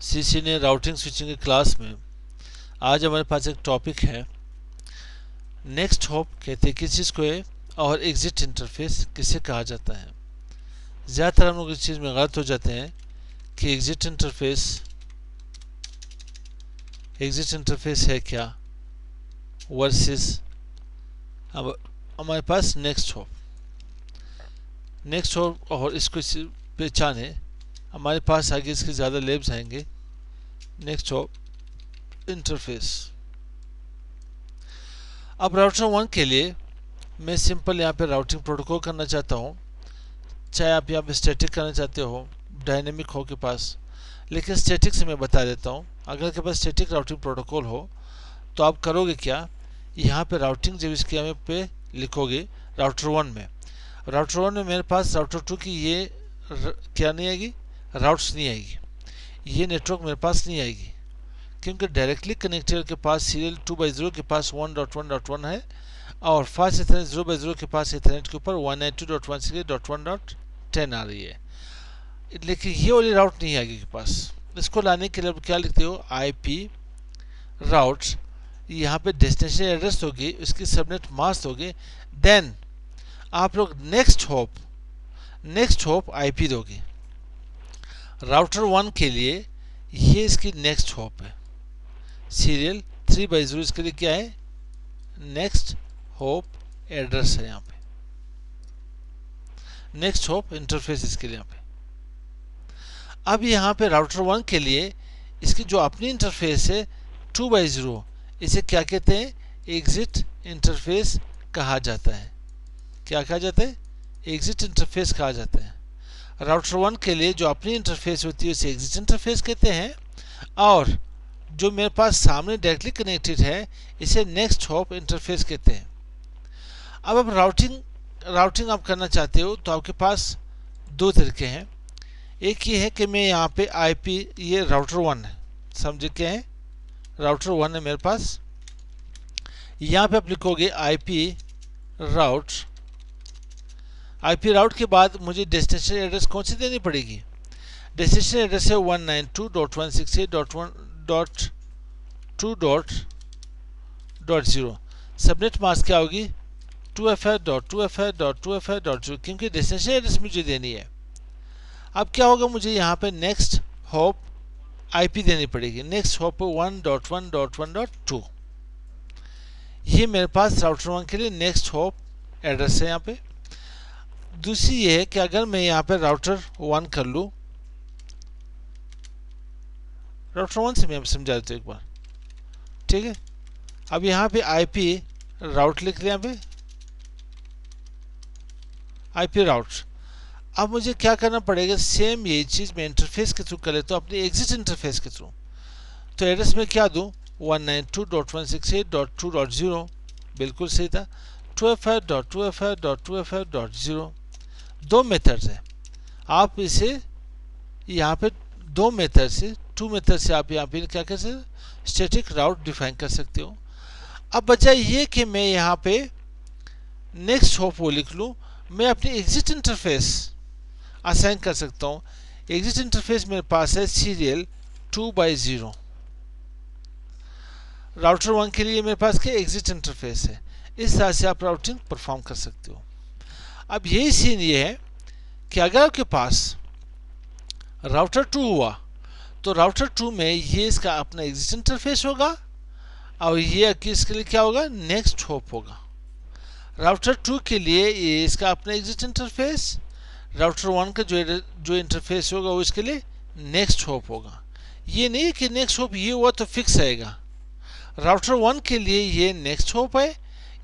CC ने routing switching की class में आज हमारे पास एक टॉपिक है नेक्स्ट हॉप कहते हैं किस चीज़ को है और एग्जिट इंटरफेस किसे कहा जाता है। ज़्यादातर हम लोग इस चीज़ में गलत हो जाते हैं कि एग्जिट इंटरफेस है क्या वर्सेस अब हमारे पास नेक्स्ट हॉप और इसको पहचाने हमारे पास आगे इसके ज़्यादा लेब्स आएंगे। Next hop interface. अब राउटर 1 के लिए मैं सिंपल यहाँ पे राउटिंग प्रोटोकॉल करना चाहता हूँ, चाहे आप यहाँ पे स्टैटिक करना चाहते हो डायनेमिक हो के पास, लेकिन स्टैटिक से मैं बता देता हूँ। अगर के पास स्टैटिक राउटिंग प्रोटोकॉल हो तो आप करोगे क्या, यहाँ पे राउटिंग जब इसके यहाँ पे लिखोगे राउटर 1 में, राउटर 1 में मेरे पास राउटर 2 की ये क्या नहीं आएगी, राउट्स नहीं आएगी, ये नेटवर्क मेरे पास नहीं आएगी, क्योंकि डायरेक्टली कनेक्टर के पास सीरियल 2/0 के पास 1.1.1 है और फास्ट इथरनेट 0/0 के पास इथरनेट के ऊपर 192.168.1.10 आ रही है, लेकिन ये वाली राउट नहीं आएगी के पास। इसको लाने के लिए आप क्या लिखते हो, IP राउट, यहाँ पे डेस्टिनेशन एड्रेस होगी, उसकी सबनेट मास्क होगी, देन आप लोग नेक्स्ट होप IP दोगे। राउटर 1 के लिए ये इसकी नेक्स्ट होप है, सीरियल 3/0 इसके लिए क्या है, नेक्स्ट होप एड्रेस है, यहाँ पे नेक्स्ट होप इंटरफेस इसके लिए यहाँ पे। अब यहाँ पे राउटर 1 के लिए इसकी जो अपनी इंटरफेस है 2/0, इसे क्या कहते हैं, एग्जिट इंटरफेस कहा जाता है। क्या कहा जाता है, एग्जिट इंटरफेस कहा जाता है। राउटर 1 के लिए जो अपनी इंटरफेस होती है उसे एग्जिट इंटरफेस कहते हैं, और जो मेरे पास सामने डायरेक्टली कनेक्टेड है इसे नेक्स्ट हॉप इंटरफेस कहते हैं। अब आप राउटिंग आप करना चाहते हो तो आपके पास दो तरीके हैं। एक ये है कि मैं यहाँ पे IP, ये राउटर 1 है, समझे क्या है, राउटर 1 है मेरे पास, यहाँ पे आप लिखोगे IP राउट के बाद मुझे डेस्टिनेशन एड्रेस कौन सी देनी पड़ेगी, डेस्टिनेशन एड्रेस है 192.168.2.0, सबनेट मास्क क्या होगी 2FR.2FR.2FR.0, क्योंकि डेस्टिनेशन एड्रेस मुझे देनी है। अब क्या होगा, मुझे यहाँ पे नेक्स्ट हॉप IP देनी पड़ेगी, नेक्स्ट हॉप 1.1.1.2, ये मेरे पास राउटर 1 के लिए नेक्स्ट हॉप एड्रेस है यहाँ पे। दूसरी ये है कि अगर मैं यहाँ पे राउटर 1 कर लूँ, राउटर 1 से मैं समझा देता हूँ एक बार, ठीक है। अब यहाँ पे IP राउट लिख लिया, यहाँ पे IP राउट। अब मुझे क्या करना पड़ेगा, सेम यही चीज़ मैं इंटरफेस के थ्रू कर लेता हूँ, अपने एग्जिट इंटरफेस के थ्रू। तो एड्रेस में क्या दूँ, 192.168.2.0, बिल्कुल सही था, 2FR.2FR.2FR.0। दो मेथड्स है, आप इसे यहाँ पे टू मेथड से आप यहाँ पे क्या कर सकते हो, स्टैटिक राउट डिफाइन कर सकते हो। अब बजाय ये कि मैं यहाँ पे नेक्स्ट हॉप वो लिख लूँ, मैं अपनी एग्जिट इंटरफेस असाइन कर सकता हूँ। एग्जिट इंटरफेस मेरे पास है सीरियल 2/0, राउटर 1 के लिए मेरे पास क्या एग्जिट इंटरफेस है। इस तरह से आप राउटिंग परफॉर्म कर सकते हो। अब यही सीन ये है कि अगर आपके पास राउटर 2 हुआ तो राउटर 2 में ये इसका अपना एग्जिट इंटरफेस होगा और ये इसके लिए क्या होगा, नेक्स्ट होप होगा। राउटर 2 के लिए ये इसका अपना एग्जिट इंटरफेस, राउटर 1 का जो इंटरफेस होगा वो इसके लिए नेक्स्ट होप होगा। ये नहीं कि नेक्स्ट होप ये हुआ तो फिक्स आएगा, राउटर 1 के लिए ये नेक्स्ट होप है,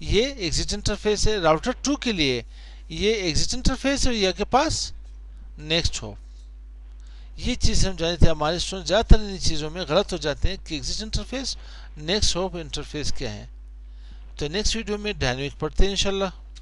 ये एग्जिट इंटरफेस है, राउटर 2 के लिए ये एग्जिट इंटरफेस है, ये के पास नेक्स्ट होप। ये चीज़ समझानी थी। हमारे स्टूडेंट ज़्यादातर इन चीज़ों में गलत हो जाते हैं कि exit interface next hop interface क्या है। तो नेक्स्ट वीडियो में डायनेमिक पढ़ते हैं इंशाल्लाह।